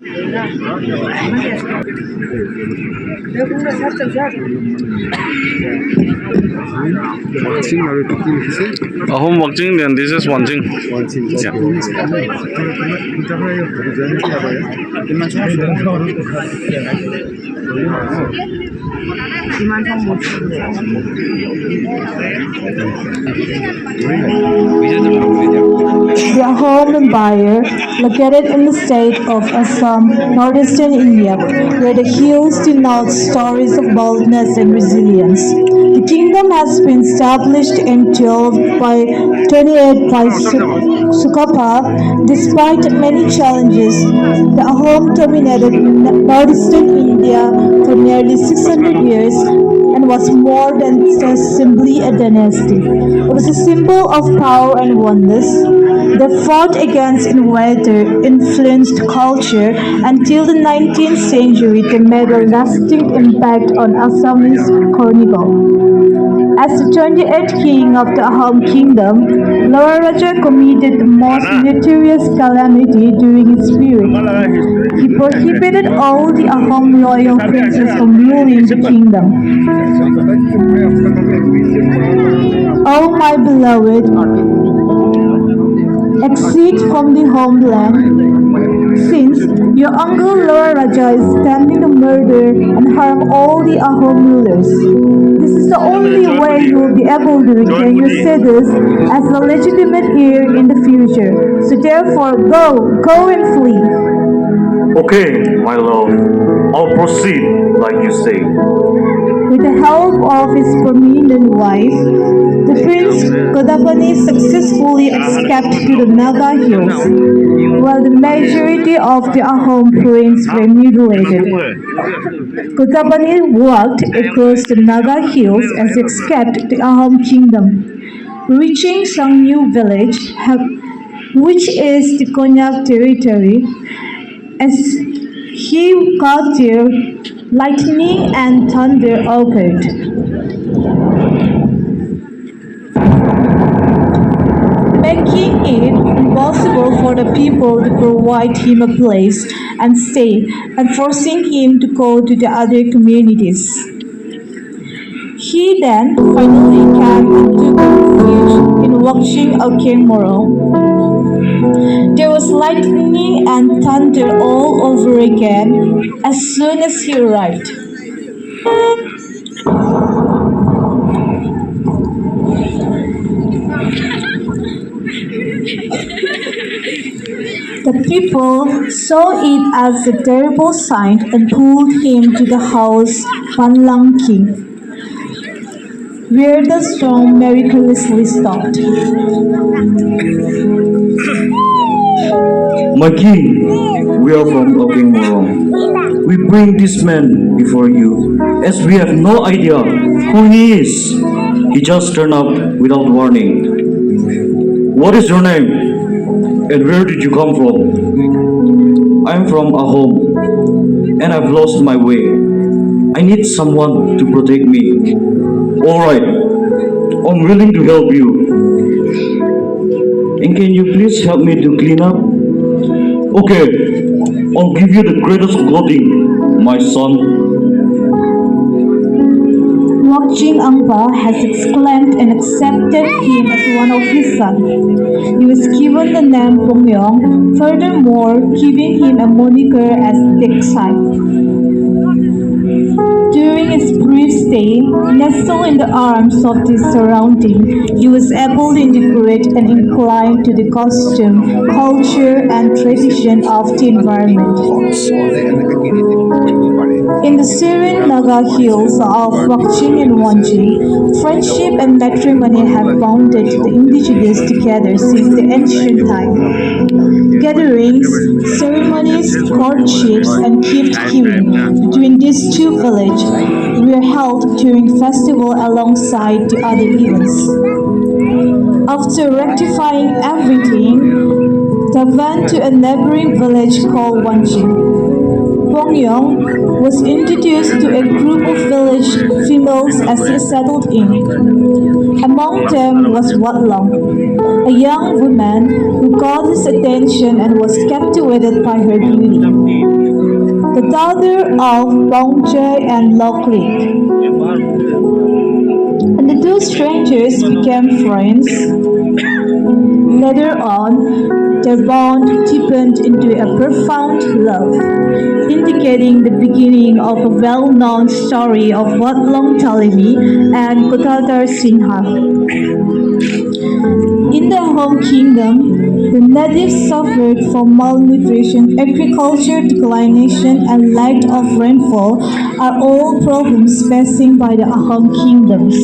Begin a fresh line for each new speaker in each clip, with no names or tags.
Watching or repeating this is
Ahom watching and this is watching.
watching.
Yeah.
The Ahom Empire, located in the state of Assam, northeastern India, where the hills denote stories of boldness and resilience. The kingdom has been established in 1228 by Sukapa. Despite many challenges, the Ahom dominated northeastern India for nearly 600 years and was more than just simply a dynasty. It was a symbol of power and oneness. They fought against invader influenced culture until the 19th century. They made a lasting impact on Assamese chronicle. As the 28th king of the Ahom Kingdom, Lower Raja committed the most notorious calamity during his period. He prohibited all the Ahom royal princes from ruling the kingdom. Oh my beloved, exit from the homeland, since your uncle Lower Raja is planning to murder and harm all the Ahom rulers. This is the only way you will be able to regain your status as a legitimate heir in the future. So therefore, go and flee.
Okay, my love, I'll proceed like you say.
With the help of his prominent wife, the Prince Godapani successfully escaped to the Naga Hills, while the majority of the Ahom princes were mutilated. Godapani walked across the Naga Hills as he escaped the Ahom Kingdom, reaching Sangyu village, which is the Konyak territory. As he got there, lightning and thunder occurred, making it impossible for the people to provide him a place and stay, and forcing him to go to the other communities. He then finally came and took refuge in Watlong Angya. There was lightning and thunder all over again as soon as he arrived. The people saw it as a terrible sign and pulled him to the house Watlong King, where the storm miraculously stopped.
My king, we are from Morong. We bring this man before you, as we have no idea who he is. He just turned up without warning. What is your name? And where did you come from? I am from Ahom, and I've lost my way. I need someone to protect me. Alright, I'm willing to help you. And can you please help me to clean up? Okay, I'll give you the greatest clothing, my son.
Watlong Angya has exclaimed and accepted him as one of his sons. He was given the name Pongyong, furthermore giving him a moniker as the exile. During his brief stay, nestled in the arms of his surrounding, he was able to integrate and incline to the costume, culture, and tradition of the environment. In the serene Naga hills of Watlong and Wanji, friendship and matrimony have bounded the indigenous together since the ancient time. Gatherings, ceremonies, courtships, and gift-giving between these two villages were held during festival alongside the other events. After rectifying everything, they went to a neighboring village called Wanji. Yong was introduced to a group of village females as he settled in. Among them was Watlong, a young woman who caught his attention and was captivated by her beauty. The daughter of Bongche and Lokrik. And the two strangers became friends. Later on, their bond deepened into a profound love, indicating the beginning of a well-known story of Watlong Talimi and Kotatar Sinha. In the Ahom Kingdom, the natives suffered from malnutrition, agriculture declination, and lack of rainfall are all problems facing by the Ahom Kingdoms.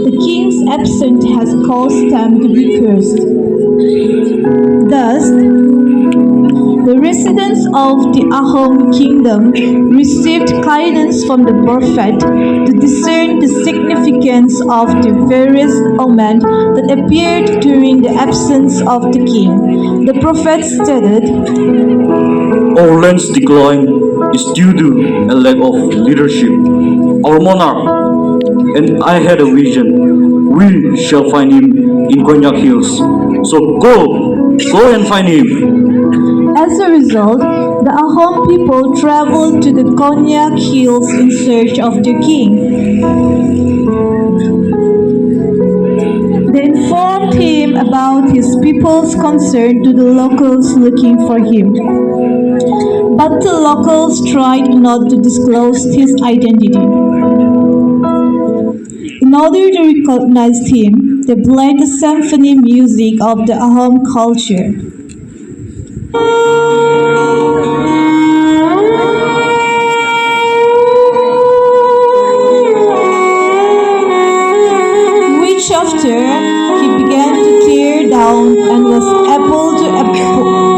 The king's absence has caused them to be cursed. Thus, the residents of the Ahom Kingdom received guidance from the prophet to discern the significance of the various omens that appeared during the absence of the king. The prophet stated,
Our land's decline is due to a lack of leadership. Our monarch and I had a vision. We shall find him in Konyak Hills. So go and find him.
As a result, the Ahom people traveled to the Konyak Hills in search of their king. They informed him about his people's concern to the locals looking for him. But the locals tried not to disclose his identity. In order to recognize him, they played the symphony music of the Ahom culture. Which after he began to tear down and was able to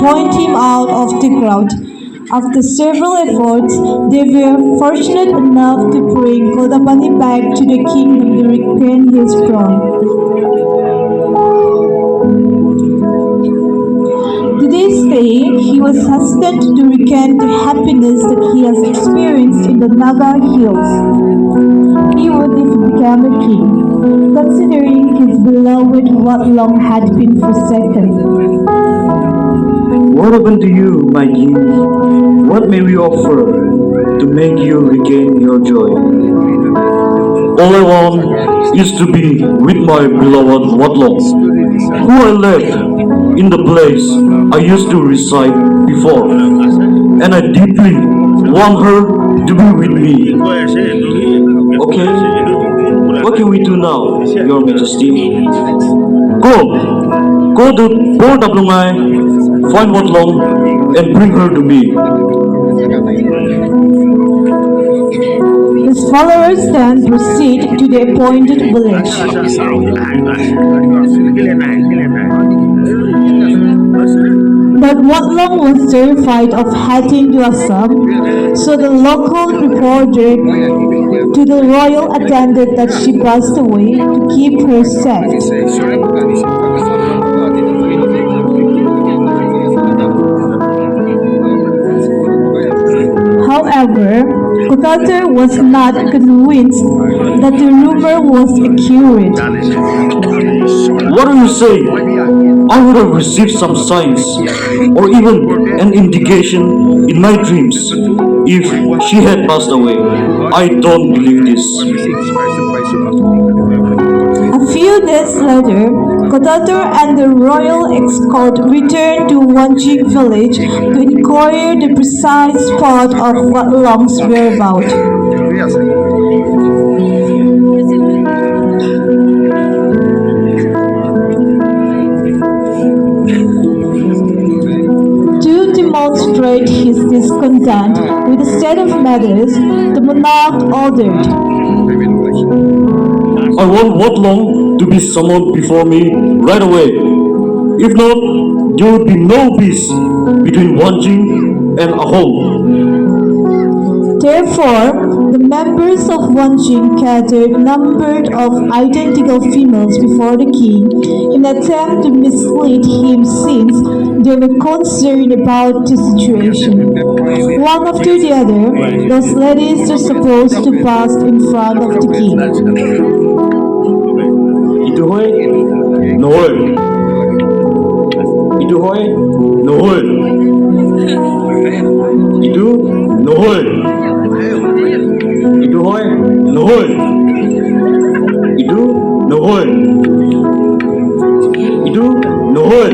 point him out of the crowd. After several efforts, they were fortunate enough to bring Kodapani back to the kingdom to regain his throne. To this day, he was hesitant to recant the happiness that he has experienced in the Naga Hills, even if he became a king, considering his beloved Watlong had been forsaken.
What happened to you, my king? What may we offer to make you regain your joy? All I want is to be with my beloved Watlong, who I left in the place I used to reside before, and I deeply want her to be with me. Okay, what can we do now, Your Majesty? Go to Port Ablungai, find Watlong, and bring her to me.
His followers then proceed to the appointed village. But Watlong was terrified of heading to Assam, so the local reported to the royal attendant that she passed away to keep her safe. However, Kotatar was not convinced that the rumor was accurate.
What do you say? I would have received some signs or even an indication in my dreams if she had passed away. I don't believe this.
A few days later, Kotatar and the royal escort returned to Wanjing village to inquire the precise spot of Watlong's whereabouts. To demonstrate his discontent with the state of matters, the monarch ordered,
I want Watlong to be summoned before me right away. If not, there will be no peace between Wanjing and Ahom.
Therefore, the members of Wanjing gathered numbered of identical females before the king in an attempt to mislead him since they were concerned about the situation. one after the other, those ladies are supposed to pass in front of the king.
Ituhoy, nohol. Ituhoy, nohol. Itu, nohol. Ituhoy, nohol. Itu, nohol. Itu, nohol.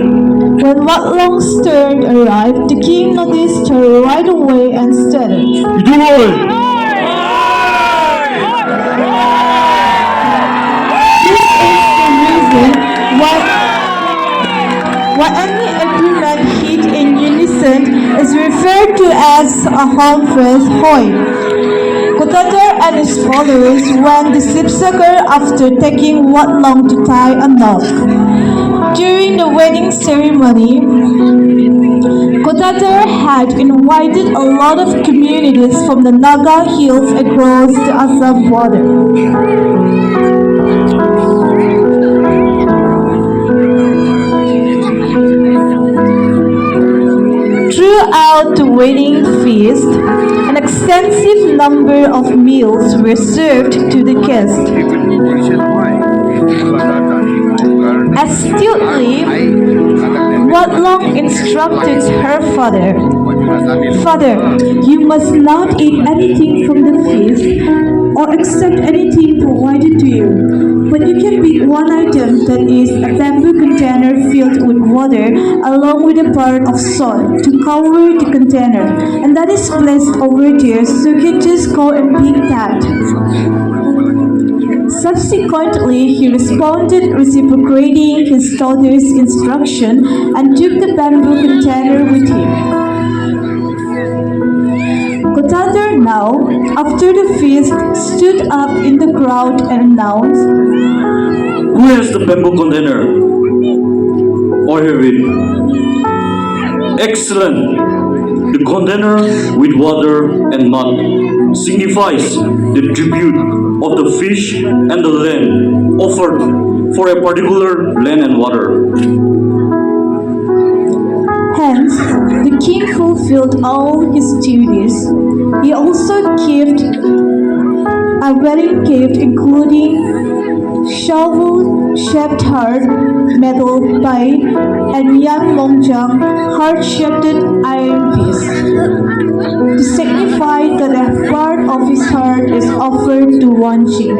When Watlong's turn arrived, the king noticed her right away and started.
Ituhoy.
This is the reason why any agreement hit in unison is referred to as Ahom Kingdom. Kotatar and his followers went the Sipsagar after taking Watlong to tie a knot. During the wedding ceremony, Kotatar had invited a lot of communities from the Naga hills across the Assam border. Throughout the wedding feast, an extensive number of meals were served to the guests. Astutely, Watlong instructed her father, "Father, you must not eat anything from the feast or accept anything provided to you. But you can pick one item, that is a bamboo container filled with water along with a part of salt to cover the container, and that is placed over there, so you can just go and pick that." Subsequently, he responded, reciprocating his daughter's instruction, and took the bamboo container with him. Kotatar now, after the feast, stood up in the crowd and announced,
Who has the bamboo container? Or have it? Excellent! The container with water and mud signifies the tribute of the fish and the land offered for a particular land and water.
Hence, the king fulfilled all his duties. He also gave a wedding gift including shovel-shaped heart, metal pipe, and young longjang heart-shaped iron piece, to signify that a part of his heart is offered to one king.